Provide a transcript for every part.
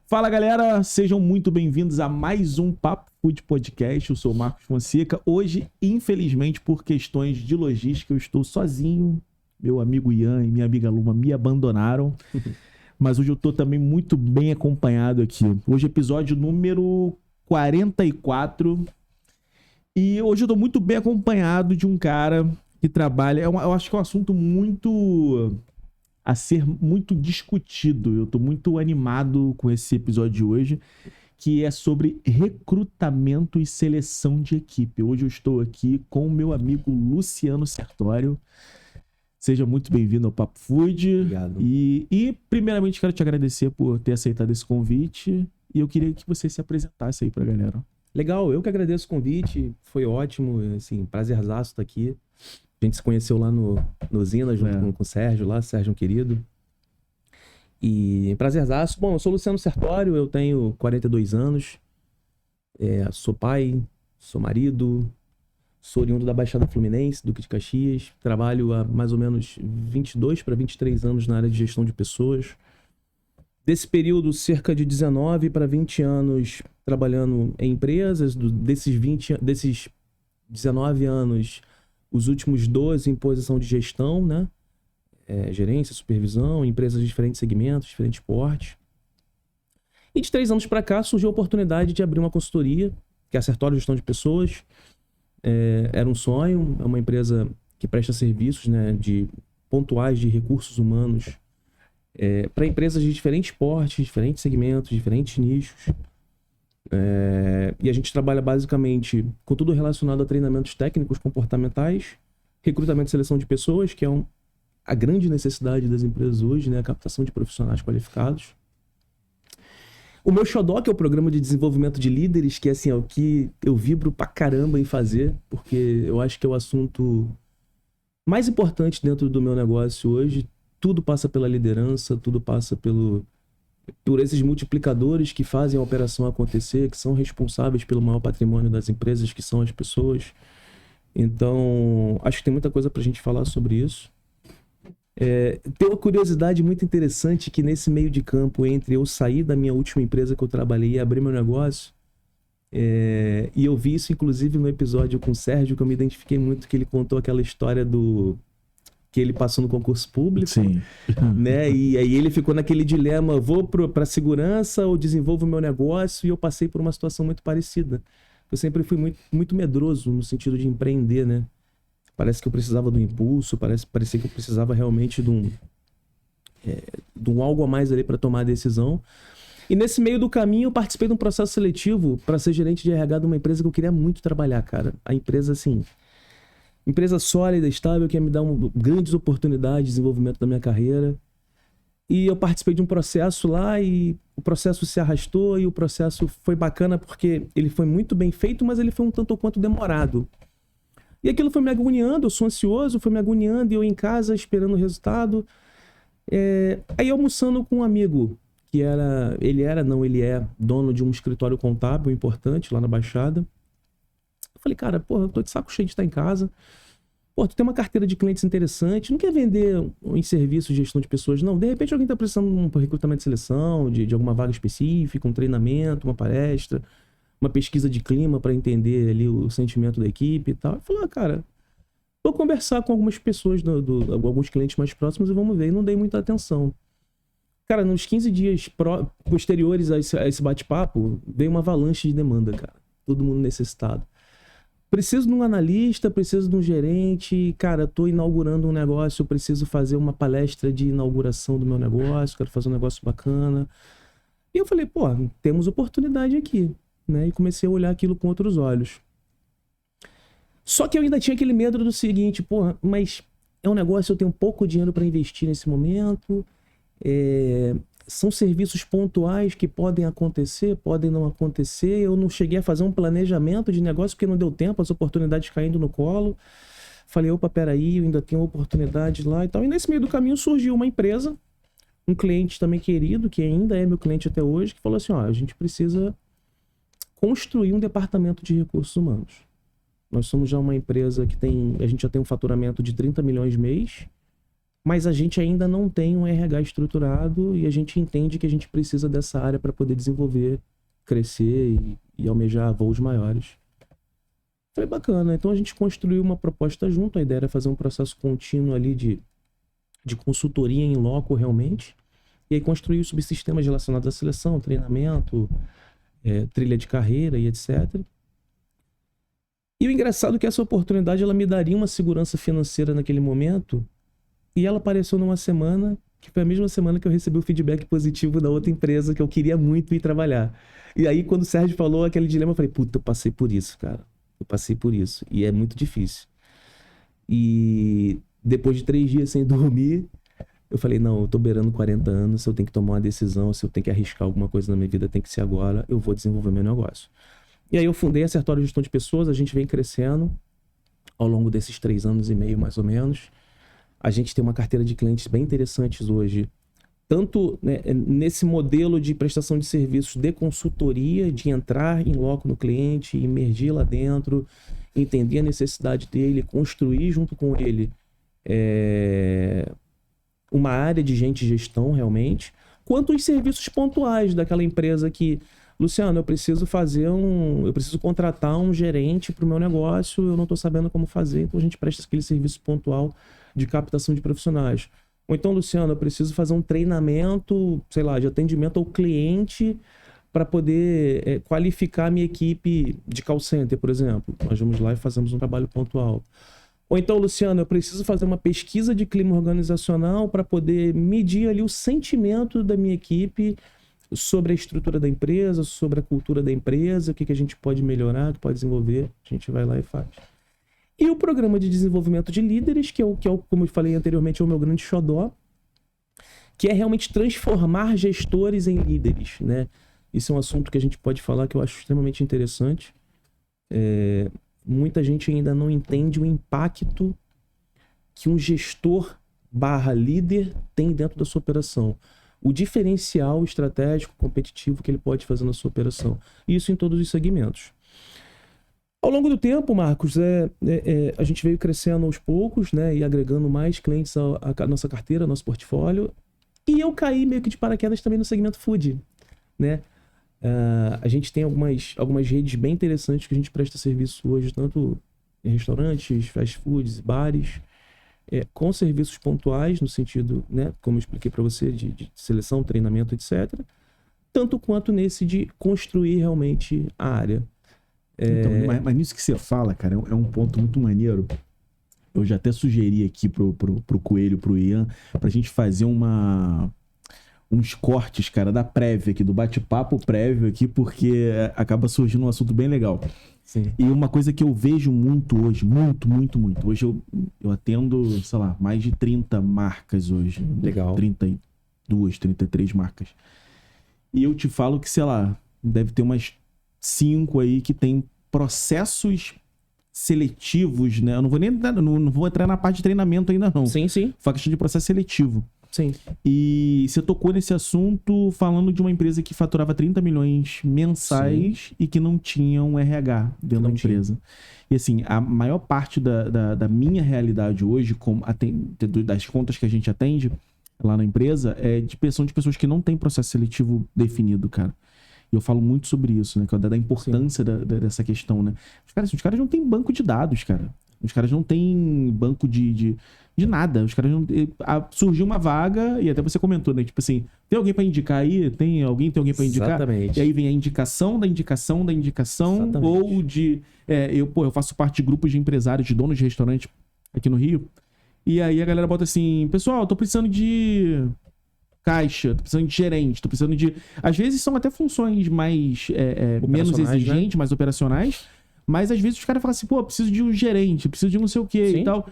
Fala galera, sejam muito bem-vindos a mais um Papo Food Podcast. Eu sou o Marcos Fonseca. Hoje, infelizmente, por questões de logística, eu estou sozinho. Meu amigo Ian e minha amiga Luma me abandonaram. Mas hoje eu estou também muito bem acompanhado aqui. Hoje é episódio número 44. E hoje eu estou muito bem acompanhado de um cara que trabalha... Eu acho que é um assunto muito... a ser muito discutido. Eu tô muito animado com esse episódio de hoje, que é sobre recrutamento e seleção de equipe. Hoje eu estou aqui com o meu amigo Luciano Sertório. Seja muito bem-vindo ao Papo Food. Obrigado. E primeiramente quero te agradecer por ter aceitado esse convite e eu queria que você se apresentasse aí pra galera. Legal, eu que agradeço o convite, foi ótimo, assim, prazerzaço estar aqui. A gente se conheceu lá no Zina, junto com o Sérgio lá, Sérgio querido. E prazerzaço. Bom, eu sou Luciano Sertório, eu tenho 42 anos, sou pai, sou marido, sou oriundo da Baixada Fluminense, Duque de Caxias. Trabalho há mais ou menos 22 para 23 anos na área de gestão de pessoas. Desse período, cerca de 19 para 20 anos trabalhando em empresas. Desses 19 anos... os últimos 12 em posição de gestão, né? Gerência, supervisão, empresas de diferentes segmentos, diferentes portes. E de 3 anos para cá surgiu a oportunidade de abrir uma consultoria, que é a Sertório Gestão de Pessoas. Era um sonho, é uma empresa que presta serviços, né, pontuais de recursos humanos para empresas de diferentes portes, diferentes segmentos, diferentes nichos. E a gente trabalha basicamente com tudo relacionado a treinamentos técnicos comportamentais, recrutamento e seleção de pessoas, que é a grande necessidade das empresas hoje, né? A captação de profissionais qualificados. O meu xodó, que é o programa de desenvolvimento de líderes, que assim, é o que eu vibro pra caramba em fazer, porque eu acho que é o assunto mais importante dentro do meu negócio hoje. Tudo passa pela liderança, tudo passa por esses multiplicadores que fazem a operação acontecer, que são responsáveis pelo maior patrimônio das empresas, que são as pessoas. Então, acho que tem muita coisa pra gente falar sobre isso. Tem uma curiosidade muito interessante que nesse meio de campo entre eu sair da minha última empresa que eu trabalhei e abrir meu negócio, e eu vi isso inclusive no episódio com o Sérgio, que eu me identifiquei muito, que ele contou aquela história que ele passou no concurso público. Sim. Né? E aí ele ficou naquele dilema, vou para segurança ou desenvolvo meu negócio? E eu passei por uma situação muito parecida. Eu sempre fui muito, muito medroso no sentido de empreender, né? Parece que eu precisava do impulso, parecia que eu precisava realmente de um algo a mais ali para tomar a decisão. E nesse meio do caminho eu participei de um processo seletivo para ser gerente de RH de uma empresa que eu queria muito trabalhar, cara. A empresa, assim... empresa sólida, estável, que ia me dar grandes oportunidades de desenvolvimento da minha carreira. E eu participei de um processo lá e o processo se arrastou e o processo foi bacana porque ele foi muito bem feito, mas ele foi um tanto ou quanto demorado. E aquilo foi me agoniando, eu sou ansioso, foi me agoniando e eu em casa esperando o resultado. Aí almoçando com um amigo, ele é dono de um escritório contábil importante lá na Baixada. Eu falei, cara, porra, eu tô de saco cheio de estar em casa. Pô, tu tem uma carteira de clientes interessante, não quer vender em serviço de gestão de pessoas, não. De repente alguém tá precisando de um recrutamento de seleção, de alguma vaga específica, um treinamento, uma palestra, uma pesquisa de clima para entender ali o sentimento da equipe e tal. Eu falei, cara, vou conversar com algumas pessoas, alguns clientes mais próximos e vamos ver. E não dei muita atenção. Cara, nos 15 dias posteriores a esse bate-papo, veio uma avalanche de demanda, cara. Todo mundo necessitado. Preciso de um analista, preciso de um gerente, cara, tô inaugurando um negócio, eu preciso fazer uma palestra de inauguração do meu negócio, quero fazer um negócio bacana. E eu falei, pô, temos oportunidade aqui, né? E comecei a olhar aquilo com outros olhos. Só que eu ainda tinha aquele medo do seguinte, pô, mas é um negócio, eu tenho pouco dinheiro para investir nesse momento, são serviços pontuais que podem acontecer, podem não acontecer. Eu não cheguei a fazer um planejamento de negócio porque não deu tempo, as oportunidades caindo no colo. Falei, opa, peraí, eu ainda tenho oportunidades lá e tal. E nesse meio do caminho surgiu uma empresa, um cliente também querido, que ainda é meu cliente até hoje, que falou assim, ó, a gente precisa construir um departamento de recursos humanos. Nós somos já uma empresa que a gente já tem um faturamento de 30 milhões mês, mas a gente ainda não tem um RH estruturado e a gente entende que a gente precisa dessa área para poder desenvolver, crescer e almejar voos maiores. Foi bacana. Então a gente construiu uma proposta junto. A ideia era fazer um processo contínuo ali de consultoria em loco realmente. E aí construir os subsistemas relacionados à seleção, treinamento, trilha de carreira e etc. E o engraçado é que essa oportunidade ela me daria uma segurança financeira naquele momento. E ela apareceu numa semana, que foi a mesma semana que eu recebi o feedback positivo da outra empresa que eu queria muito ir trabalhar. E aí quando o Sérgio falou aquele dilema, eu falei, puta, eu passei por isso, cara. Eu passei por isso. E é muito difícil. E depois de 3 dias sem dormir, eu falei, não, eu tô beirando 40 anos, se eu tenho que tomar uma decisão, se eu tenho que arriscar alguma coisa na minha vida, tem que ser agora, eu vou desenvolver meu negócio. E aí eu fundei a Sertório Gestão de Pessoas, a gente vem crescendo ao longo desses 3 anos e meio, mais ou menos. A gente tem uma carteira de clientes bem interessantes hoje, tanto né, nesse modelo de prestação de serviços de consultoria, de entrar em loco no cliente, imergir lá dentro, entender a necessidade dele, construir junto com ele uma área de gente de gestão realmente, quanto os serviços pontuais daquela empresa que, Luciano, eu preciso contratar um gerente para o meu negócio, eu não estou sabendo como fazer, então a gente presta aquele serviço pontual de captação de profissionais. Ou então, Luciano, eu preciso fazer um treinamento, sei lá, de atendimento ao cliente para poder qualificar a minha equipe de call center, por exemplo. Nós vamos lá e fazemos um trabalho pontual. Ou então, Luciano, eu preciso fazer uma pesquisa de clima organizacional para poder medir ali o sentimento da minha equipe sobre a estrutura da empresa, sobre a cultura da empresa, o que a gente pode melhorar, que pode desenvolver. A gente vai lá e faz. E o programa de desenvolvimento de líderes, que é o, como eu falei anteriormente, é o meu grande xodó, que é realmente transformar gestores em líderes, né? Isso é um assunto que a gente pode falar que eu acho extremamente interessante. Muita gente ainda não entende o impacto que um gestor / líder tem dentro da sua operação. O diferencial estratégico, competitivo que ele pode fazer na sua operação. Isso em todos os segmentos. Ao longo do tempo, Marcos, a gente veio crescendo aos poucos, né, e agregando mais clientes à nossa carteira, ao nosso portfólio. E eu caí meio que de paraquedas também no segmento food, né? A gente tem algumas redes bem interessantes que a gente presta serviço hoje, tanto em restaurantes, fast foods, bares, com serviços pontuais, no sentido, né, como eu expliquei para você, de seleção, treinamento, etc. Tanto quanto nesse de construir realmente a área. Então, mas nisso que você fala, cara, é um ponto muito maneiro. Eu já até sugeri aqui pro Coelho, pro Ian, pra gente fazer uns cortes, cara, da prévia aqui, do bate-papo prévio aqui, porque acaba surgindo um assunto bem legal. Sim. E uma coisa que eu vejo muito hoje, muito. Hoje eu atendo, sei lá, mais de 30 marcas hoje. Legal. 32, 33 marcas. E eu te falo que, sei lá, deve ter umas 5 aí que tem processos seletivos, né? Eu não vou entrar na parte de treinamento ainda não. Sim. Foi a questão de processo seletivo. Sim. E você tocou nesse assunto falando de uma empresa que faturava 30 milhões mensais. Sim. E que não tinha um RH dentro da empresa. E assim, a maior parte da minha realidade hoje, das contas que a gente atende lá na empresa, é de pessoas que não têm processo seletivo definido, cara. E eu falo muito sobre isso, né? Da importância dessa questão, né? Os caras não têm banco de dados, cara. Os caras não têm banco de nada. Os caras não... Surgiu uma vaga, e até você comentou, né? Tipo assim, tem alguém pra indicar aí? Tem alguém pra indicar? Exatamente. E aí vem a indicação da indicação. Exatamente. Ou de... eu faço parte de grupos de empresários, de donos de restaurante aqui no Rio. E aí a galera bota assim, pessoal, tô precisando de caixa, tô precisando de gerente, tô precisando de... Às vezes são até funções mais menos exigentes, né? Mais operacionais, mas às vezes os caras falam assim, pô, preciso de um gerente, preciso de não sei o quê. Sim. E tal.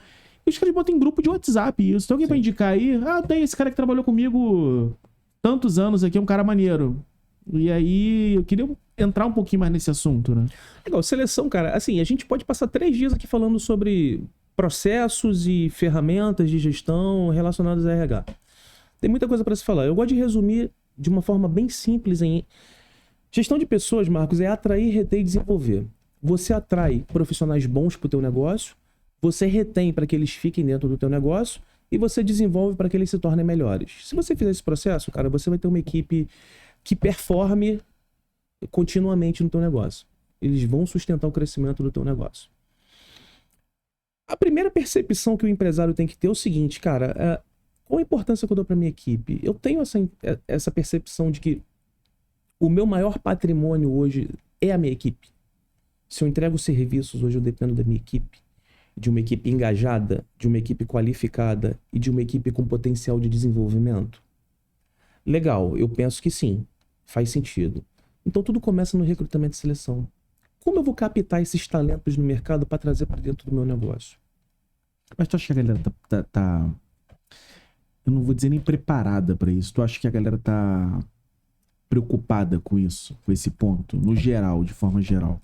E os caras botam em grupo de WhatsApp isso. Tem alguém pra indicar aí? Tem esse cara que trabalhou comigo tantos anos aqui, é um cara maneiro. E aí eu queria entrar um pouquinho mais nesse assunto, né? Legal, seleção, cara, assim, a gente pode passar 3 dias aqui falando sobre processos e ferramentas de gestão relacionadas a RH. Tem muita coisa para se falar. Eu gosto de resumir de uma forma bem simples em... Gestão de pessoas, Marcos, é atrair, reter e desenvolver. Você atrai profissionais bons para o teu negócio, você retém para que eles fiquem dentro do teu negócio e você desenvolve para que eles se tornem melhores. Se você fizer esse processo, cara, você vai ter uma equipe que performe continuamente no teu negócio. Eles vão sustentar o crescimento do teu negócio. A primeira percepção que o empresário tem que ter é o seguinte, cara, qual a importância que eu dou para minha equipe? Eu tenho essa percepção de que o meu maior patrimônio hoje é a minha equipe. Se eu entrego serviços, hoje eu dependo da minha equipe, de uma equipe engajada, de uma equipe qualificada e de uma equipe com potencial de desenvolvimento. Legal, eu penso que sim, faz sentido. Então tudo começa no recrutamento e seleção. Como eu vou captar esses talentos no mercado para trazer para dentro do meu negócio? Mas tu acha que a galera tá... Eu não vou dizer nem preparada para isso. Tu acha que a galera tá preocupada com isso, com esse ponto, no geral, de forma geral?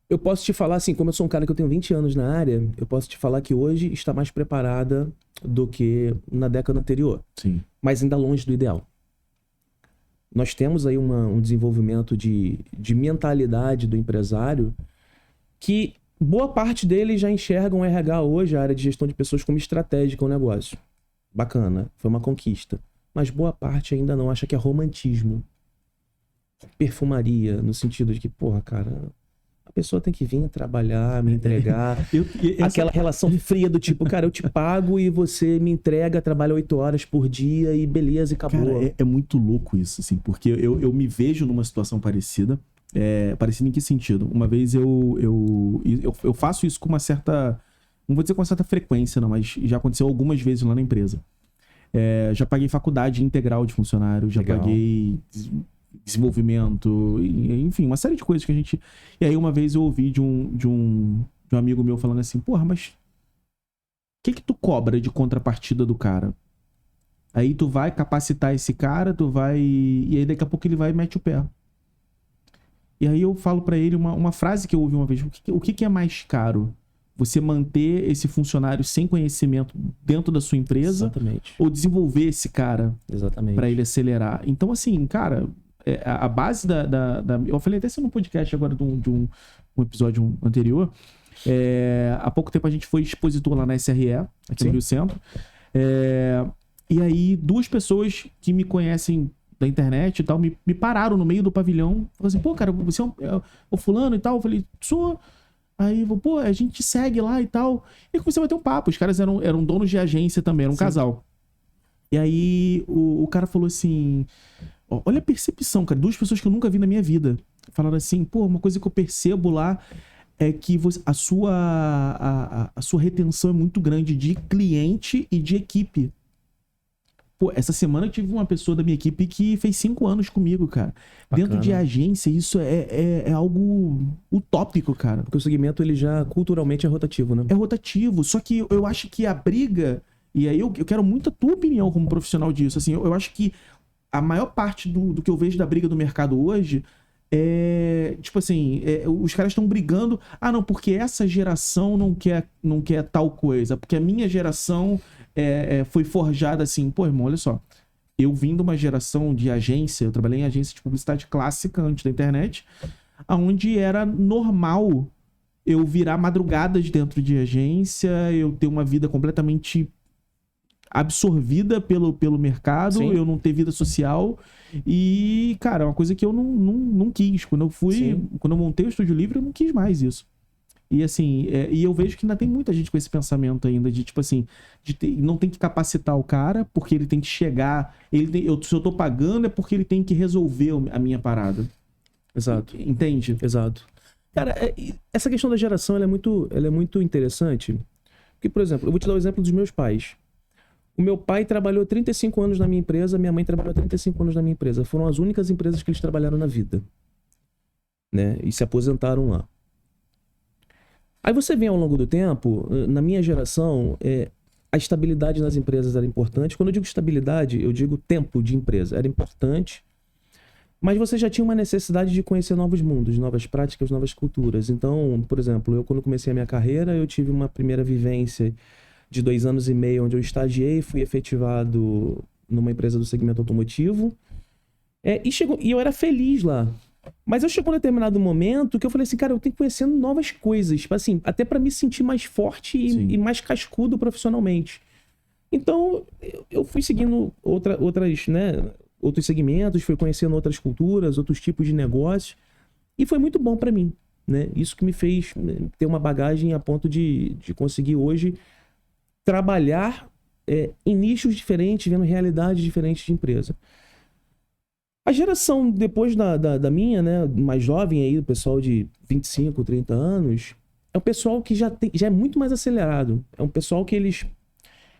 Eu posso te falar, assim, como eu sou um cara que eu tenho 20 anos na área, eu posso te falar que hoje está mais preparada do que na década anterior. Sim. Mas ainda longe do ideal. Nós temos aí um desenvolvimento de mentalidade do empresário que boa parte deles já enxergam o RH hoje, a área de gestão de pessoas, como estratégica ao negócio. Bacana, foi uma conquista. Mas boa parte ainda não, acha que é romantismo. Perfumaria, no sentido de que, porra, cara, a pessoa tem que vir trabalhar, me entregar. Aquela relação fria do tipo, cara, eu te pago e você me entrega, trabalha 8 horas por dia e beleza, e acabou. Cara, é muito louco isso, assim, porque eu me vejo numa situação parecida. Parecida em que sentido? Uma vez eu faço isso com uma certa... Não vou dizer com uma certa frequência, não, mas já aconteceu algumas vezes lá na empresa. Já paguei faculdade integral de funcionário, já Legal. paguei desenvolvimento, enfim, uma série de coisas que a gente... E aí uma vez eu ouvi de um amigo meu falando assim, porra, mas o que tu cobra de contrapartida do cara? Aí tu vai capacitar esse cara, tu vai... E aí daqui a pouco ele vai e mete o pé. E aí eu falo pra ele uma frase que eu ouvi uma vez, o que é mais caro? Você manter esse funcionário sem conhecimento dentro da sua empresa? Exatamente. Ou desenvolver esse cara? Exatamente. Pra ele acelerar. Então, assim, cara, a base da... Eu falei até isso no podcast agora de um episódio anterior. Há pouco tempo a gente foi expositor lá na SRE, aqui no Rio Centro. E aí, 2 pessoas que me conhecem da internet e tal, me pararam no meio do pavilhão. Falaram assim, pô, cara, você é o fulano e tal? Eu falei, sou... Aí, pô, a gente segue lá e tal. E comecei a bater um papo. Os caras eram donos de agência também, era um casal. E aí, o cara falou assim... Olha a percepção, cara. 2 pessoas que eu nunca vi na minha vida. Falaram assim, pô, uma coisa que eu percebo lá é que a sua retenção é muito grande de cliente e de equipe. Pô, essa semana eu tive uma pessoa da minha equipe que fez 5 anos comigo, cara. Bacana. Dentro de agência, isso é algo utópico, cara. Porque o segmento, ele já culturalmente é rotativo, né? É rotativo, só que eu acho que a briga... E aí eu quero muito a tua opinião como profissional disso. Assim, eu acho que a maior parte do que eu vejo da briga do mercado hoje tipo assim, os caras estão brigando. Ah, não, porque essa geração não quer tal coisa. Porque a minha geração foi forjada assim. Pô, irmão, olha só. Eu vim de uma geração de agência, eu trabalhei em agência de publicidade clássica antes da internet, onde era normal eu virar madrugadas dentro de agência, eu ter uma vida completamente absorvida pelo mercado, Sim. eu não ter vida social. E, cara, é uma coisa que eu não quis. Quando eu montei o Estúdio Livre, eu não quis mais isso. E assim, e eu vejo que ainda tem muita gente com esse pensamento ainda de, tipo assim, não tem que capacitar o cara, porque ele tem que chegar, se eu tô pagando é porque ele tem que resolver a minha parada. Exato. Entende? Exato. Cara, essa questão da geração, ela é muito interessante. Porque, por exemplo, eu vou te dar o exemplo dos meus pais. O meu pai trabalhou 35 anos na minha empresa, minha mãe trabalhou 35 anos na minha empresa. Foram as únicas empresas que eles trabalharam na vida, né? E se aposentaram lá. Aí você vê ao longo do tempo, na minha geração, a estabilidade nas empresas era importante. Quando eu digo estabilidade, eu digo tempo de empresa. Era importante, mas você já tinha uma necessidade de conhecer novos mundos, novas práticas, novas culturas. Então, por exemplo, eu quando comecei a minha carreira, eu tive uma primeira vivência de 2 anos e meio, onde eu estagiei, fui efetivado numa empresa do segmento automotivo. E eu era feliz lá. Mas eu chegou um determinado momento que eu falei assim, cara, eu tenho que conhecer novas coisas, assim, até para me sentir mais forte e mais cascudo profissionalmente. Então, eu fui seguindo outros segmentos, fui conhecendo outras culturas, outros tipos de negócios, e foi muito bom para mim, né? Isso que me fez ter uma bagagem a ponto de conseguir hoje trabalhar em nichos diferentes, vendo realidades diferentes de empresa. A geração depois da minha, né, mais jovem aí, o pessoal de 25, 30 anos, é um pessoal que já é muito mais acelerado. É um pessoal que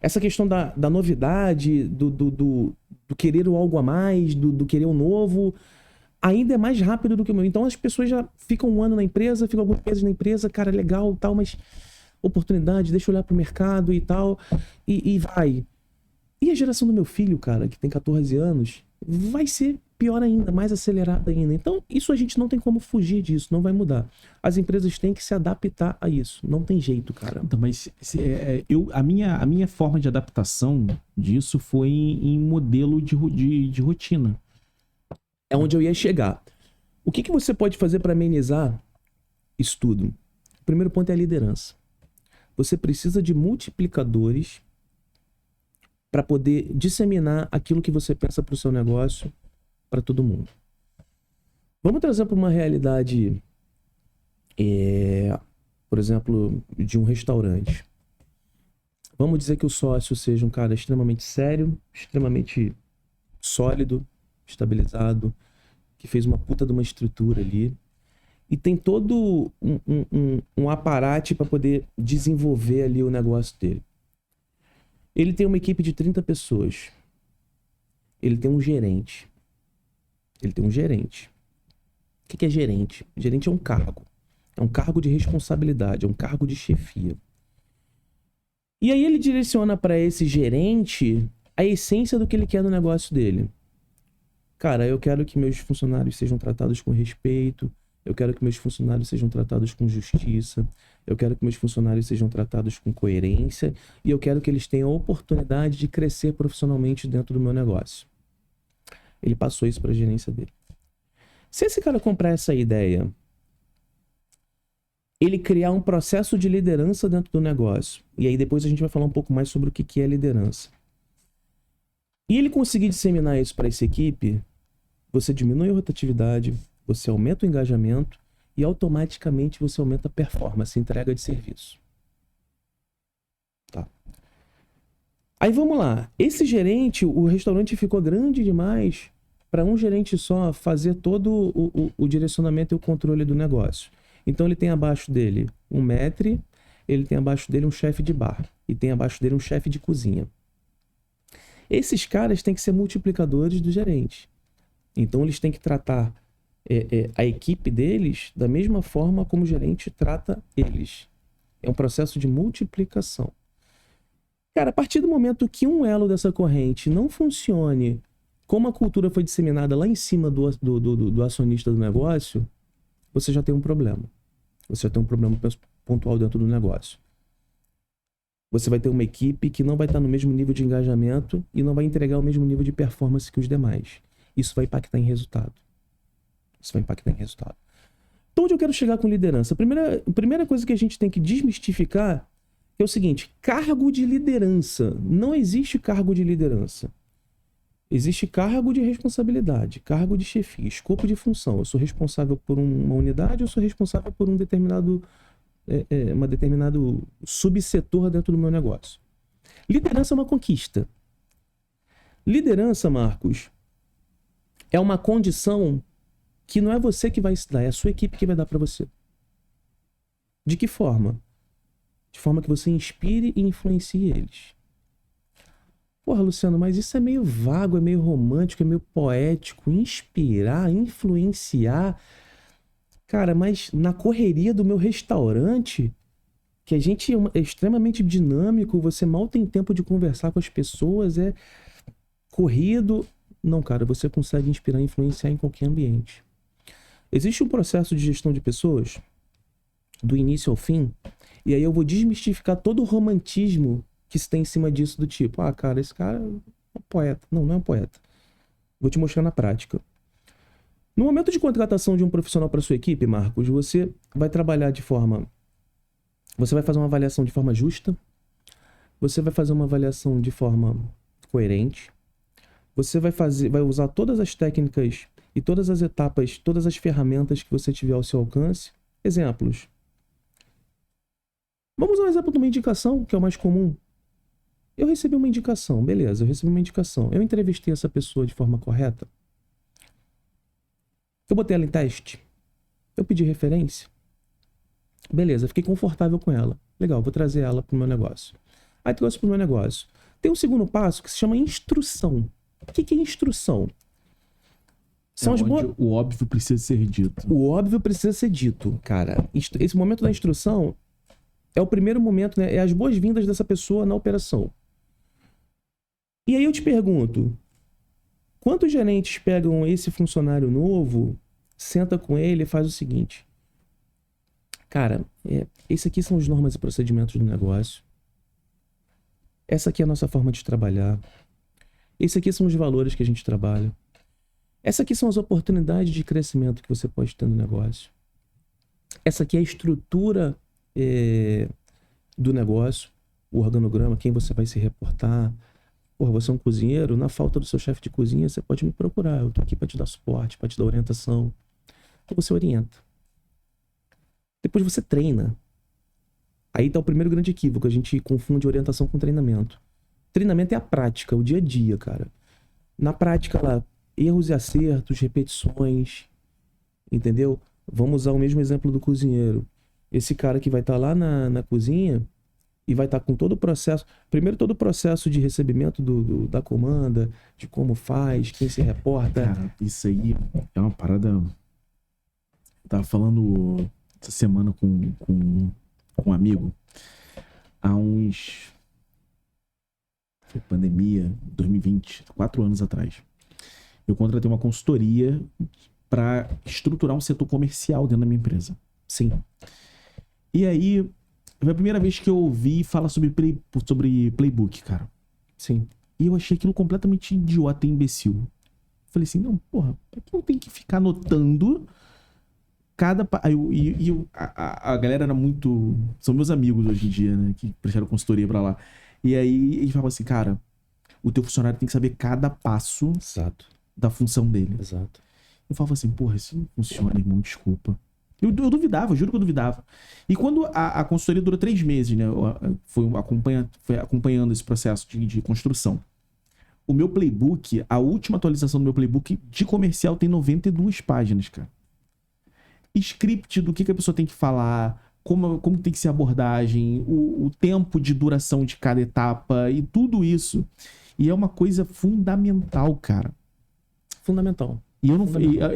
essa questão da novidade, do querer o algo a mais, do querer o novo, ainda é mais rápido do que o meu. Então as pessoas já ficam um ano na empresa, ficam alguns meses na empresa, cara, legal, tal, mas oportunidade, deixa eu olhar pro mercado e tal, e vai. E a geração do meu filho, cara, que tem 14 anos, vai ser pior ainda, mais acelerada ainda. Então, isso a gente não tem como fugir disso, não vai mudar. As empresas têm que se adaptar a isso. Não tem jeito, cara. Então, mas a minha forma de adaptação disso foi em modelo de rotina. É onde eu ia chegar. O que você pode fazer para amenizar isso tudo? O primeiro ponto é a liderança. Você precisa de multiplicadores para poder disseminar aquilo que você pensa para o seu negócio para todo mundo. Vamos trazer para uma realidade, por exemplo, de um restaurante. Vamos dizer que o sócio seja um cara extremamente sério, extremamente sólido, estabilizado, que fez uma puta de uma estrutura ali e tem todo um aparato para poder desenvolver ali o negócio dele. Ele tem uma equipe de 30 pessoas. Ele tem um gerente. O que é gerente? Gerente é um cargo. É um cargo de responsabilidade, é um cargo de chefia. E aí ele direciona para esse gerente a essência do que ele quer no negócio dele. Cara, eu quero que meus funcionários sejam tratados com respeito. Eu quero que meus funcionários sejam tratados com justiça. Eu quero que meus funcionários sejam tratados com coerência. E eu quero que eles tenham a oportunidade de crescer profissionalmente dentro do meu negócio. Ele passou isso para a gerência dele. Se esse cara comprar essa ideia, ele criar um processo de liderança dentro do negócio, e aí depois a gente vai falar um pouco mais sobre o que é liderança, e ele conseguir disseminar isso para essa equipe, você diminui a rotatividade, você aumenta o engajamento e automaticamente você aumenta a performance, a entrega de serviço. Tá. Aí vamos lá. Esse gerente, o restaurante ficou grande demais para um gerente só fazer todo o direcionamento e o controle do negócio. Então ele tem abaixo dele um maître, ele tem abaixo dele um chefe de bar e tem abaixo dele um chefe de cozinha. Esses caras têm que ser multiplicadores do gerente. Então eles têm que tratar a equipe deles da mesma forma como o gerente trata eles. É um processo de multiplicação. Cara, a partir do momento que um elo dessa corrente não funcione como a cultura foi disseminada lá em cima do acionista do negócio, você já tem um problema. Você já tem um problema pontual dentro do negócio. Você vai ter uma equipe que não vai estar no mesmo nível de engajamento e não vai entregar o mesmo nível de performance que os demais. Isso vai impactar em resultado. Então, onde eu quero chegar com liderança? A primeira coisa que a gente tem que desmistificar é o seguinte: cargo de liderança. Não existe cargo de liderança. Existe cargo de responsabilidade, cargo de chefia, escopo de função. Eu sou responsável por uma unidade, eu sou responsável por um determinado subsetor dentro do meu negócio. Liderança é uma conquista. Liderança, Marcos, é uma condição que não é você que vai se dar, é a sua equipe que vai dar para você. De que forma? De forma que você inspire e influencie eles. Porra, Luciano, mas isso é meio vago, é meio romântico, é meio poético. Inspirar, influenciar. Cara, mas na correria do meu restaurante, que a gente é extremamente dinâmico, você mal tem tempo de conversar com as pessoas, é corrido. Não, cara, você consegue inspirar e influenciar em qualquer ambiente. Existe um processo de gestão de pessoas, do início ao fim, e aí eu vou desmistificar todo o romantismo que se tem em cima disso, do tipo, cara, esse cara é um poeta. Não, não é um poeta. Vou te mostrar na prática. No momento de contratação de um profissional para sua equipe, Marcos, você vai trabalhar você vai fazer uma avaliação de forma justa, você vai fazer uma avaliação de forma coerente, você vai usar todas as técnicas e todas as etapas, todas as ferramentas que você tiver ao seu alcance. Exemplos. Vamos usar um exemplo de uma indicação, que é o mais comum. Eu recebi uma indicação, beleza, eu recebi uma indicação. Eu entrevistei essa pessoa de forma correta? Eu botei ela em teste? Eu pedi referência? Beleza, fiquei confortável com ela. Legal, vou trazer ela para o meu negócio. Aí trouxe para o meu negócio. Tem um segundo passo que se chama instrução. O que é instrução? São o óbvio precisa ser dito. O óbvio precisa ser dito, cara. Esse momento da instrução é o primeiro momento, né? É as boas-vindas dessa pessoa na operação. E aí eu te pergunto, quantos gerentes pegam esse funcionário novo, senta com ele e faz o seguinte: cara, esse aqui são as normas e procedimentos do negócio. Essa aqui é a nossa forma de trabalhar. Esse aqui são os valores que a gente trabalha. Essa aqui são as oportunidades de crescimento que você pode ter no negócio. Essa aqui é a estrutura do negócio, o organograma, quem você vai se reportar. Porra, você é um cozinheiro, na falta do seu chefe de cozinha, você pode me procurar. Eu tô aqui para te dar suporte, para te dar orientação. Então você orienta. Depois você treina. Aí tá o primeiro grande equívoco, a gente confunde orientação com treinamento. Treinamento é a prática, o dia a dia, cara. Na prática lá, erros e acertos, repetições, entendeu? Vamos usar o mesmo exemplo do cozinheiro. Esse cara que vai estar lá na cozinha e vai estar com todo o processo, primeiro todo o processo de recebimento da comanda, de como faz, quem se reporta. Cara, isso aí é uma parada... Eu tava falando essa semana com um amigo, há uns... Foi pandemia, 2020, 4 anos atrás. Eu contratei uma consultoria para estruturar um setor comercial dentro da minha empresa. Sim. E aí, foi a primeira vez que eu ouvi falar sobre playbook, cara. Sim. E eu achei aquilo completamente idiota e imbecil. Falei assim, não, porra, pra que eu tenho que ficar anotando cada... A galera era muito... São meus amigos hoje em dia, né? Que prestaram consultoria pra lá. E aí, eles falavam assim, cara, o teu funcionário tem que saber cada passo da função dele. Exato. Eu falava assim, porra, isso não funciona, irmão, desculpa. Eu duvidava, juro que eu duvidava. E quando a consultoria durou 3 meses, né? Foi acompanhando esse processo de construção. O meu playbook, a última atualização do meu playbook de comercial tem 92 páginas, cara. Script do que a pessoa tem que falar, como tem que ser a abordagem, o tempo de duração de cada etapa e tudo isso. E é uma coisa fundamental, cara. Fundamental. E eu não,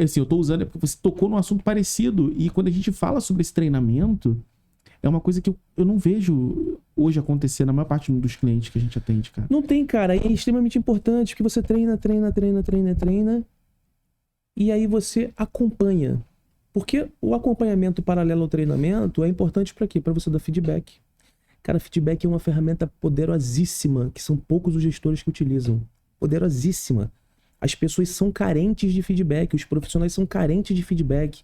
assim, eu tô usando, é porque você tocou num assunto parecido. E quando a gente fala sobre esse treinamento, é uma coisa que eu não vejo hoje acontecer na maior parte dos clientes que a gente atende, cara. Não tem, cara. É extremamente importante que você treina. E aí você acompanha. Porque o acompanhamento paralelo ao treinamento é importante para quê? Para você dar feedback. Cara, feedback é uma ferramenta poderosíssima, que são poucos os gestores que utilizam. Poderosíssima. As pessoas são carentes de feedback, os profissionais são carentes de feedback.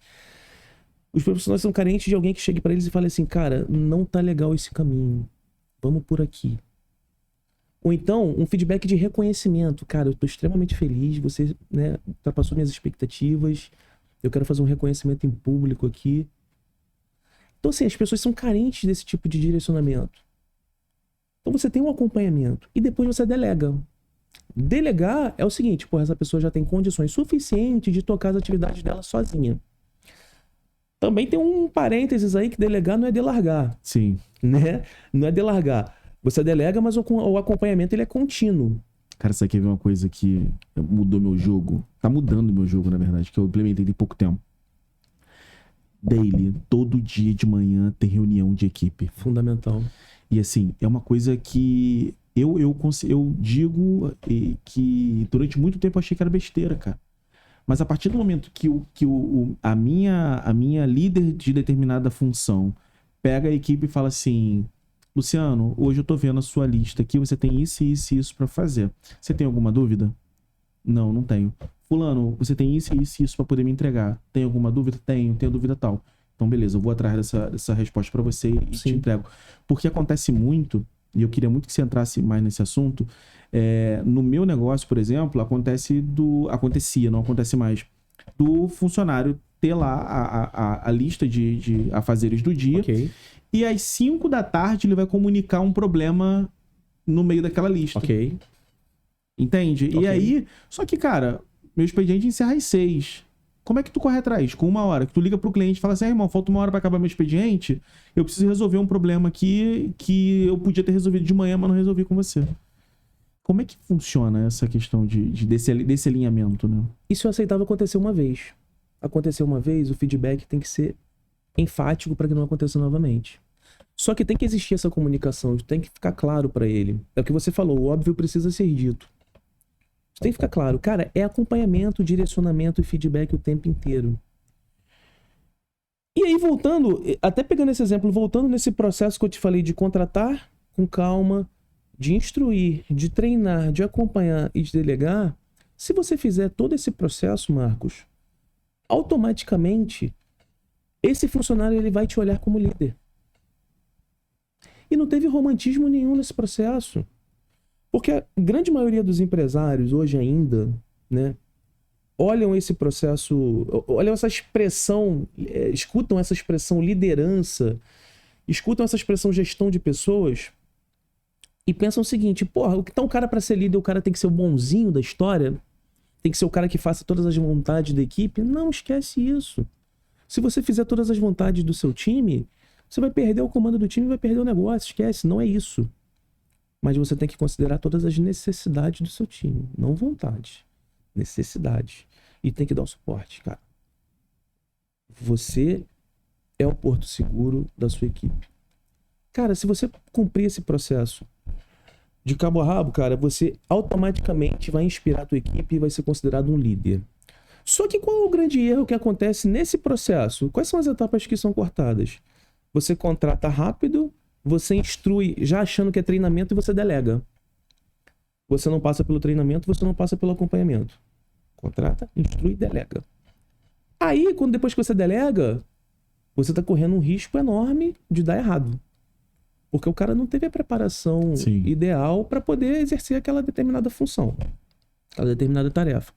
Os profissionais são carentes de alguém que chegue para eles e fale assim, cara, não tá legal esse caminho, vamos por aqui. Ou então, um feedback de reconhecimento. Cara, eu tô extremamente feliz, você, né, ultrapassou minhas expectativas, eu quero fazer um reconhecimento em público aqui. Então, assim, as pessoas são carentes desse tipo de direcionamento. Então, você tem um acompanhamento e depois você delega. Delegar é o seguinte, pô, essa pessoa já tem condições suficientes de tocar as atividades dela sozinha. Também tem um parênteses aí que delegar não é delargar. Sim. Né? Não é delargar. Você delega, mas o acompanhamento ele é contínuo. Cara, isso aqui é uma coisa que mudou meu jogo. Tá mudando meu jogo, na verdade, que eu implementei tem pouco tempo. Daily, todo dia de manhã tem reunião de equipe. Fundamental. E assim, é uma coisa que eu digo que durante muito tempo eu achei que era besteira, cara. Mas a partir do momento que a minha líder de determinada função pega a equipe e fala assim, Luciano, hoje eu tô vendo a sua lista aqui, você tem isso, isso e isso pra fazer. Você tem alguma dúvida? Não, não tenho. Fulano, você tem isso e isso e isso pra poder me entregar. Tem alguma dúvida? Tenho dúvida tal. Então beleza, eu vou atrás dessa resposta pra você e te entrego. Porque acontece muito e eu queria muito que você entrasse mais nesse assunto, no meu negócio, por exemplo, acontecia, não acontece mais, do funcionário ter lá a lista de afazeres do dia, Ok. e às 5 da tarde ele vai comunicar um problema no meio daquela lista. Ok. Entende? Ok. E aí, só que, cara, meu expediente encerra às 6. Como é que tu corre atrás? Com 1 hora. Que tu liga pro cliente e fala assim, irmão, falta 1 hora pra acabar meu expediente, eu preciso resolver um problema aqui que eu podia ter resolvido de manhã, mas não resolvi com você. Como é que funciona essa questão desse alinhamento, né? Isso eu aceitava acontecer uma vez. Aconteceu uma vez, o feedback tem que ser enfático para que não aconteça novamente. Só que tem que existir essa comunicação, tem que ficar claro para ele. É o que você falou, o óbvio precisa ser dito. Tem que ficar claro. Cara, é acompanhamento, direcionamento e feedback o tempo inteiro. E aí, voltando, até pegando esse exemplo, voltando nesse processo que eu te falei de contratar com calma, de instruir, de treinar, de acompanhar e de delegar, se você fizer todo esse processo, Marcos, automaticamente, esse funcionário ele vai te olhar como líder. E não teve romantismo nenhum nesse processo. Porque a grande maioria dos empresários, hoje ainda, né, olham esse processo, olham essa expressão, escutam essa expressão liderança, escutam essa expressão gestão de pessoas e pensam o seguinte, porra, então o cara para ser líder, o cara tem que ser o bonzinho da história? Tem que ser o cara que faça todas as vontades da equipe? Não, esquece isso. Se você fizer todas as vontades do seu time, você vai perder o comando do time e vai perder o negócio, esquece, não é isso. Mas você tem que considerar todas as necessidades do seu time, não vontade, necessidade. E tem que dar o suporte, cara. Você é o porto seguro da sua equipe. Cara, se você cumprir esse processo de cabo a rabo, cara, você automaticamente vai inspirar a tua equipe e vai ser considerado um líder. Só que qual é o grande erro que acontece nesse processo? Quais são as etapas que são cortadas? Você contrata rápido, você instrui já achando que é treinamento e você delega. Você não passa pelo treinamento, você não passa pelo acompanhamento. Contrata, instrui e delega. Aí, depois que você delega, você está correndo um risco enorme de dar errado. Porque o cara não teve a preparação ideal para poder exercer aquela determinada função, aquela determinada tarefa.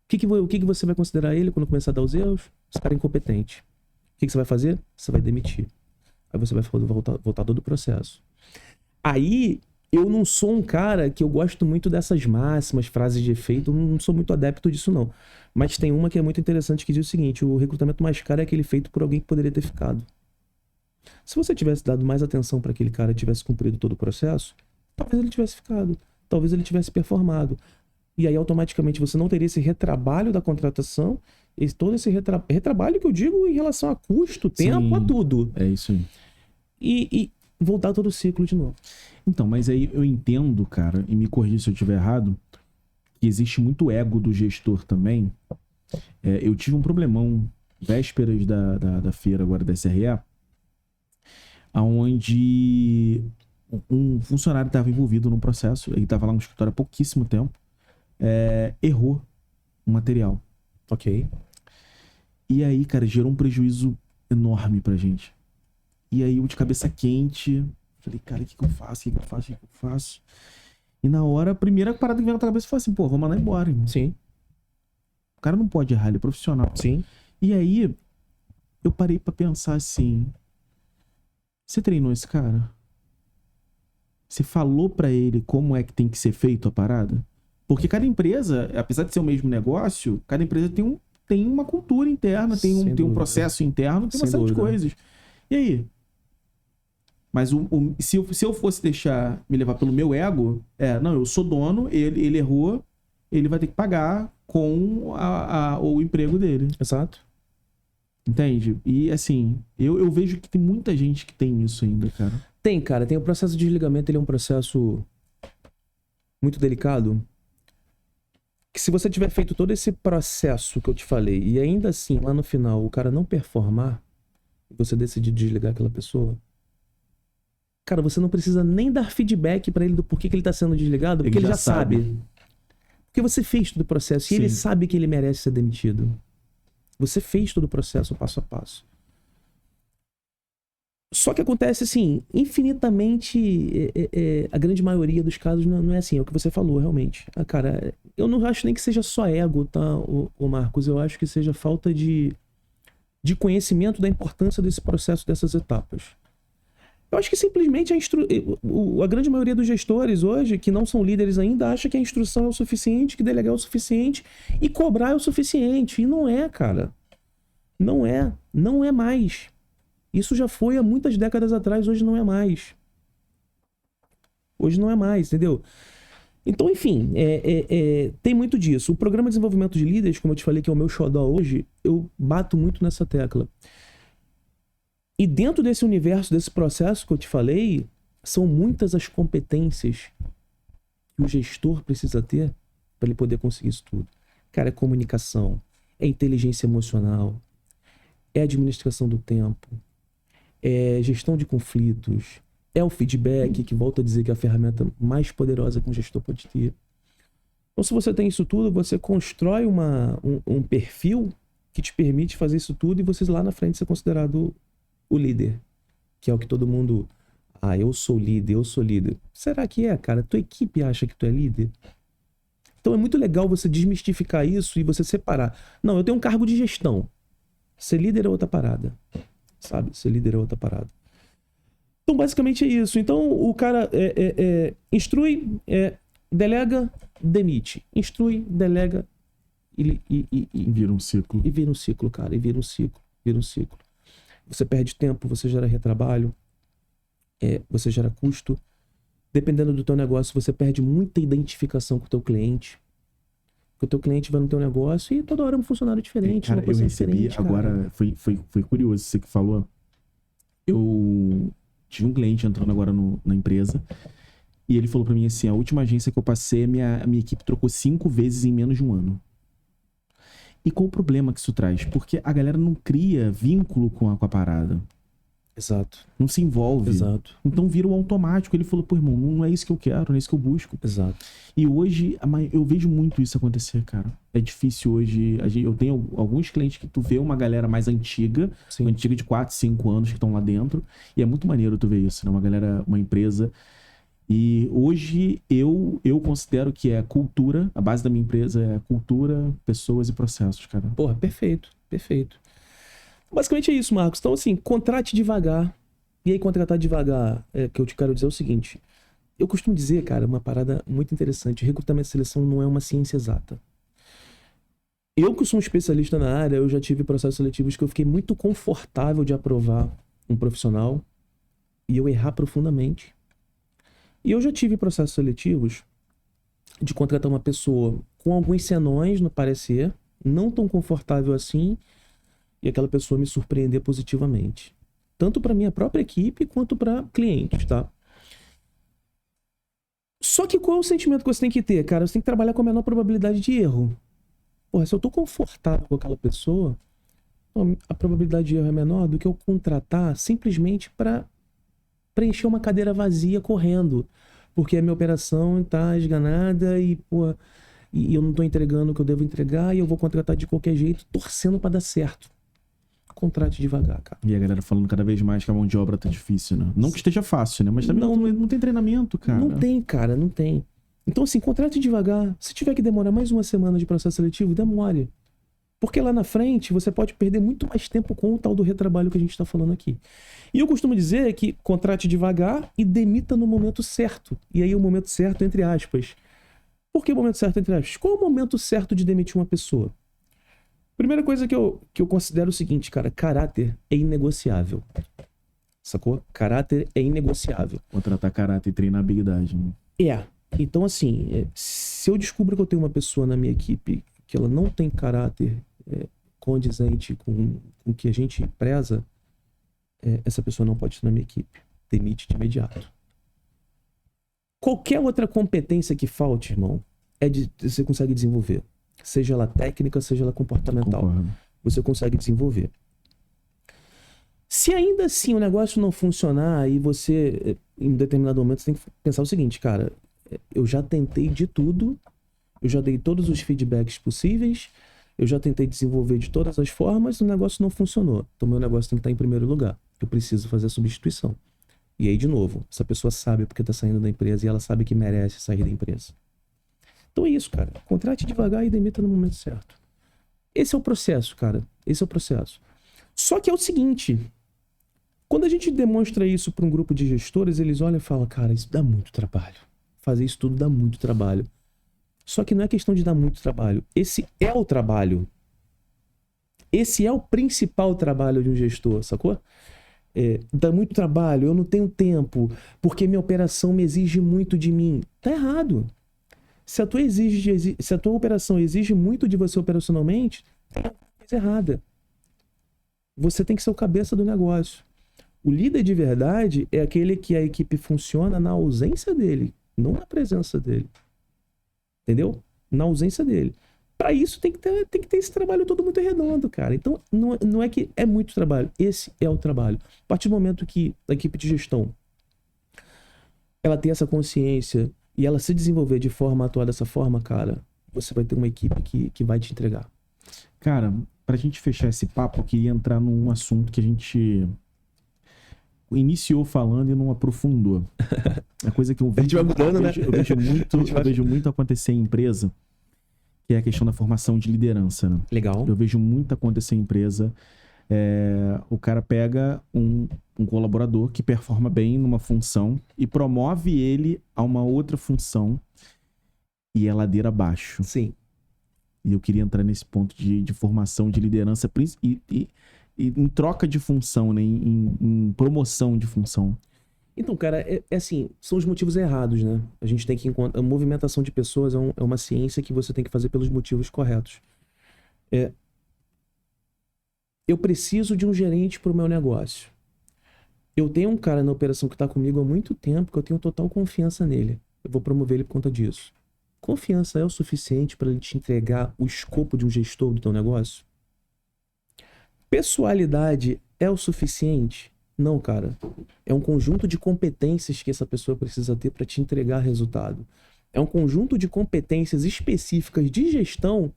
O que você vai considerar ele quando começar a dar os erros? Esse cara é incompetente. O que você vai fazer? Você vai demitir. Aí você vai voltar todo o processo. Aí, eu não sou um cara que eu gosto muito dessas máximas, frases de efeito, eu não sou muito adepto disso não. Mas tem uma que é muito interessante que diz o seguinte, o recrutamento mais caro é aquele feito por alguém que poderia ter ficado. Se você tivesse dado mais atenção para aquele cara e tivesse cumprido todo o processo, talvez ele tivesse ficado, talvez ele tivesse performado. E aí, automaticamente, você não teria esse retrabalho da contratação, todo esse retrabalho que eu digo em relação a custo, tempo, a tudo. É isso aí. E voltar todo o ciclo de novo. Então, mas aí eu entendo, cara, e me corrija se eu estiver errado, que existe muito ego do gestor também. Eu tive um problemão vésperas da feira agora da SRE, onde um funcionário estava envolvido no processo, ele estava lá no escritório há pouquíssimo tempo, errou um material. Ok. E aí, cara, gerou um prejuízo enorme pra gente. E aí eu de cabeça quente, falei, cara, o que eu faço? E na hora, a primeira parada que veio na tua cabeça foi assim, pô, vamos mandar embora, irmão. Sim. O cara não pode errar, ele é profissional. Sim. E aí, eu parei pra pensar assim, você treinou esse cara? Você falou pra ele como é que tem que ser feito a parada? Porque cada empresa, apesar de ser o mesmo negócio, cada empresa tem uma cultura interna, tem um processo interno, tem uma série de coisas. E aí? Mas se eu fosse me levar pelo meu ego, não, eu sou dono, ele errou, ele vai ter que pagar com o emprego dele. Exato. Entende? E assim, eu vejo que tem muita gente que tem isso ainda, cara. Tem, cara. Tem o processo de desligamento, ele é um processo muito delicado. Que se você tiver feito todo esse processo que eu te falei, e ainda assim, lá no final, o cara não performar, e você decidir desligar aquela pessoa, cara, você não precisa nem dar feedback pra ele do porquê que ele tá sendo desligado, porque ele já sabe. Porque você fez todo o processo e ele sabe que ele merece ser demitido. Você fez todo o processo passo a passo. Só que acontece assim, infinitamente, a grande maioria dos casos não é assim, é o que você falou, realmente. Cara, eu não acho nem que seja só ego, tá, o Marcos? Eu acho que seja falta de conhecimento da importância desse processo, dessas etapas. Eu acho que simplesmente a grande maioria dos gestores hoje, que não são líderes ainda, acha que a instrução é o suficiente, que delegar é o suficiente e cobrar é o suficiente. E não é, cara. Não é. Não é mais. Isso já foi há muitas décadas atrás, hoje não é mais. Hoje não é mais, entendeu? Então, enfim, tem muito disso. O programa de desenvolvimento de líderes, como eu te falei que é o meu xodó hoje, eu bato muito nessa tecla. E dentro desse universo, desse processo que eu te falei, são muitas as competências que o gestor precisa ter para ele poder conseguir isso tudo. Cara, é comunicação, é inteligência emocional, é administração do tempo, é gestão de conflitos, é o feedback, que volto a dizer que é a ferramenta mais poderosa que um gestor pode ter. Então, se você tem isso tudo, você constrói um perfil que te permite fazer isso tudo e você lá na frente ser considerado o líder, que é o que todo mundo... eu sou líder, eu sou líder. Será que é, cara? Tua equipe acha que tu é líder? Então é muito legal você desmistificar isso e você separar. Não, eu tenho um cargo de gestão. Ser líder é outra parada. Sabe? Ser líder é outra parada. Então basicamente é isso. Então o cara instrui, delega, demite. Instrui, delega e vira um ciclo. E vira um ciclo, cara. E vira um ciclo. Vira um ciclo. Você perde tempo, você gera retrabalho, você gera custo. Dependendo do teu negócio, você perde muita identificação com o teu cliente. Porque o teu cliente vai no teu negócio e toda hora é um funcionário diferente. Cara, eu recebi agora, foi curioso você que falou. Eu tive um cliente entrando agora na empresa e ele falou pra mim assim, a última agência que eu passei, a minha equipe trocou 5 vezes em menos de um ano. E qual o problema que isso traz? Porque a galera não cria vínculo com a parada. Exato. Não se envolve. Exato. Então vira um automático. Ele falou, pô, irmão, não é isso que eu quero, não é isso que eu busco. Exato. E hoje, eu vejo muito isso acontecer, cara. É difícil hoje. Eu tenho alguns clientes que tu vê uma galera mais antiga, Sim. Uma antiga de 4, 5 anos que estão lá dentro. E é muito maneiro tu ver isso, né? Uma galera, uma empresa... E hoje eu considero que é cultura, a base da minha empresa é cultura, pessoas e processos, cara. Porra, perfeito, perfeito. Basicamente é isso, Marcos. Então, assim, contrate devagar. E aí, contratar devagar, que eu te quero dizer o seguinte. Eu costumo dizer, cara, uma parada muito interessante. Recrutamento e seleção não é uma ciência exata. Eu, que sou um especialista na área, eu já tive processos seletivos que eu fiquei muito confortável de aprovar um profissional e eu errar profundamente. E eu já tive processos seletivos de contratar uma pessoa com alguns senões no parecer, não tão confortável assim, e aquela pessoa me surpreender positivamente. Tanto para minha própria equipe quanto para clientes, tá? Só que qual é o sentimento que você tem que ter, cara? Você tem que trabalhar com a menor probabilidade de erro. Porra, se eu tô confortável com aquela pessoa, a probabilidade de erro é menor do que eu contratar simplesmente para preencher uma cadeira vazia correndo, porque a minha operação tá esganada e eu não tô entregando o que eu devo entregar e eu vou contratar de qualquer jeito, torcendo para dar certo. Contrate devagar, cara. E a galera falando cada vez mais que a mão de obra tá difícil, né? Não que esteja fácil, né? Mas também não tem treinamento, cara. Não tem, cara, não tem. Então, assim, contrate devagar. Se tiver que demorar mais uma semana de processo seletivo, demore. Porque lá na frente você pode perder muito mais tempo com o tal do retrabalho que a gente está falando aqui. E eu costumo dizer que contrate devagar e demita no momento certo. E aí o momento certo, entre aspas. Por que o momento certo, entre aspas? Qual é o momento certo de demitir uma pessoa? Primeira coisa que eu considero o seguinte, cara. Caráter é inegociável. Sacou? Caráter é inegociável. Contratar caráter e treinar habilidade, né? Então, assim, se eu descubro que eu tenho uma pessoa na minha equipe que ela não tem caráter condizente com o que a gente preza, essa pessoa não pode estar na minha equipe. Demite de imediato. Qualquer outra competência que falte, irmão, você consegue desenvolver. Seja ela técnica, seja ela comportamental. Concordo. Você consegue desenvolver. Se ainda assim o negócio não funcionar e você, em um determinado momento, você tem que pensar o seguinte, cara, eu já tentei de tudo, eu já dei todos os feedbacks possíveis, eu já tentei desenvolver de todas as formas, o negócio não funcionou. Então, meu negócio tem que estar em primeiro lugar. eu preciso fazer a substituição. E aí, de novo, essa pessoa sabe porque tá saindo da empresa e ela sabe que merece sair da empresa. Então é isso, cara. Contrate devagar e demita no momento certo. Esse é o processo, cara. Esse é o processo. Só que é o seguinte, quando a gente demonstra isso para um grupo de gestores, eles olham e falam, cara, isso dá muito trabalho. Fazer isso tudo dá muito trabalho. Só que não é questão de dar muito trabalho. Esse é o trabalho. Esse é o principal trabalho de um gestor, sacou? Dá muito trabalho, eu não tenho tempo, porque minha operação me exige muito de mim. Tá errado. Se a tua operação exige muito de você operacionalmente, tem coisa errada. Você tem que ser o cabeça do negócio. O líder de verdade é aquele que a equipe funciona na ausência dele, não na presença dele. Entendeu? Na ausência dele. Para isso tem que ter esse trabalho todo muito redondo, cara. Então, não é que é muito trabalho. Esse é o trabalho. A partir do momento que a equipe de gestão ela tem essa consciência e ela se desenvolver de forma a atuar dessa forma, cara, você vai ter uma equipe que vai te entregar. Cara, pra gente fechar esse papo, eu queria entrar num assunto que a gente iniciou falando e não aprofundou. A coisa que eu vejo, eu vejo muito acontecer em empresa, que é a questão da formação de liderança, né? Legal. Eu vejo muito acontecer em empresa. O cara pega um colaborador que performa bem numa função e promove ele a uma outra função e é ladeira abaixo. Sim. E eu queria entrar nesse ponto de formação de liderança e em troca de função, né? Em promoção de função. Então, cara, é assim, são os motivos errados, né? A gente tem que encontrar... A movimentação de pessoas é uma ciência que você tem que fazer pelos motivos corretos. Eu preciso de um gerente para o meu negócio. Eu tenho um cara na operação que está comigo há muito tempo, que eu tenho total confiança nele. Eu vou promover ele por conta disso. Confiança é o suficiente para ele te entregar o escopo de um gestor do teu negócio? Pessoalidade é o suficiente? Não, cara. É um conjunto de competências que essa pessoa precisa ter para te entregar resultado. É um conjunto de competências específicas de gestão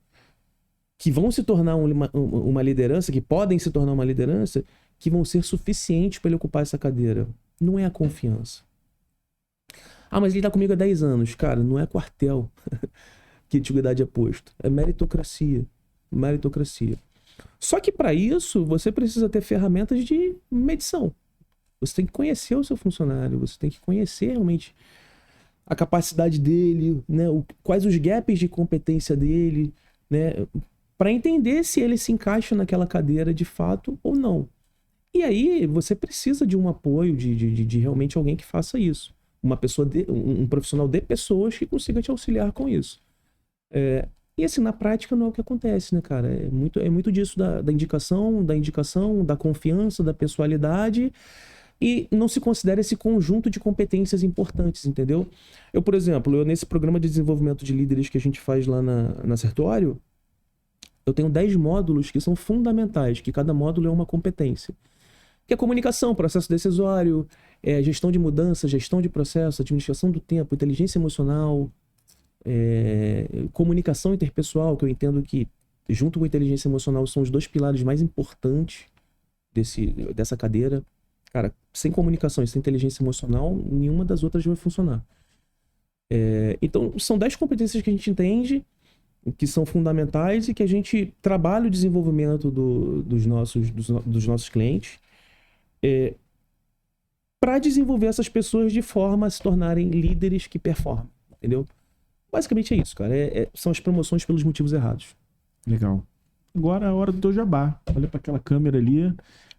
que vão se tornar uma liderança, que podem se tornar uma liderança, que vão ser suficientes para ele ocupar essa cadeira. Não é a confiança. Ah, mas ele está comigo há 10 anos. Cara, não é quartel que antiguidade é posto. É meritocracia. Meritocracia. Só que para isso, você precisa ter ferramentas de medição. Você tem que conhecer o seu funcionário, você tem que conhecer realmente a capacidade dele, né? Quais os gaps de competência dele, né? Para entender se ele se encaixa naquela cadeira de fato ou não. E aí você precisa de um apoio, de realmente alguém que faça isso. Uma pessoa, um profissional de pessoas que consiga te auxiliar com isso. E assim, na prática não é o que acontece, né, cara? É muito disso da indicação, da confiança, da pessoalidade, e não se considera esse conjunto de competências importantes, entendeu? Eu, por exemplo, nesse programa de desenvolvimento de líderes que a gente faz lá na Sertório, eu tenho 10 módulos que são fundamentais, que cada módulo é uma competência. Que é comunicação, processo decisório, gestão de mudança, gestão de processo, administração do tempo, inteligência emocional, comunicação interpessoal, que eu entendo que, junto com a inteligência emocional, são os 2 pilares mais importantes dessa cadeira. Cara, sem comunicação e sem inteligência emocional, nenhuma das outras vai funcionar. Então, são 10 competências que a gente entende, que são fundamentais e que a gente trabalha o desenvolvimento dos nossos clientes para desenvolver essas pessoas de forma a se tornarem líderes que performam, entendeu? Basicamente é isso, cara. São as promoções pelos motivos errados. Legal. Agora é a hora do teu jabá. Olha pra aquela câmera ali.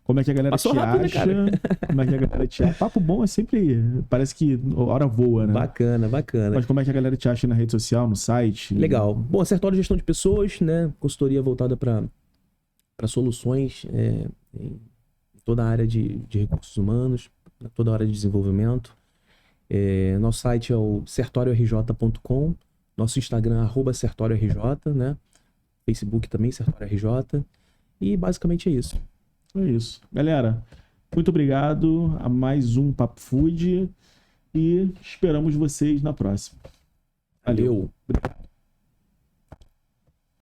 Como é que a galera Passou te rápido, acha? né, cara? Como é que a galera te acha? Papo bom é sempre... Parece que a hora voa, né? Bacana, bacana. Mas como é que a galera te acha na rede social, no site? Legal. Bom, Sertório de Gestão de Pessoas, né? Consultoria voltada para soluções em toda a área de recursos humanos, toda a área de desenvolvimento. Nosso site é o sertoriorj.com. Nosso Instagram, @sertoriorj, né? Facebook também, sertoriorj. E basicamente é isso. É isso. Galera, muito obrigado a mais um Papo Food e esperamos vocês na próxima. Valeu. Obrigado.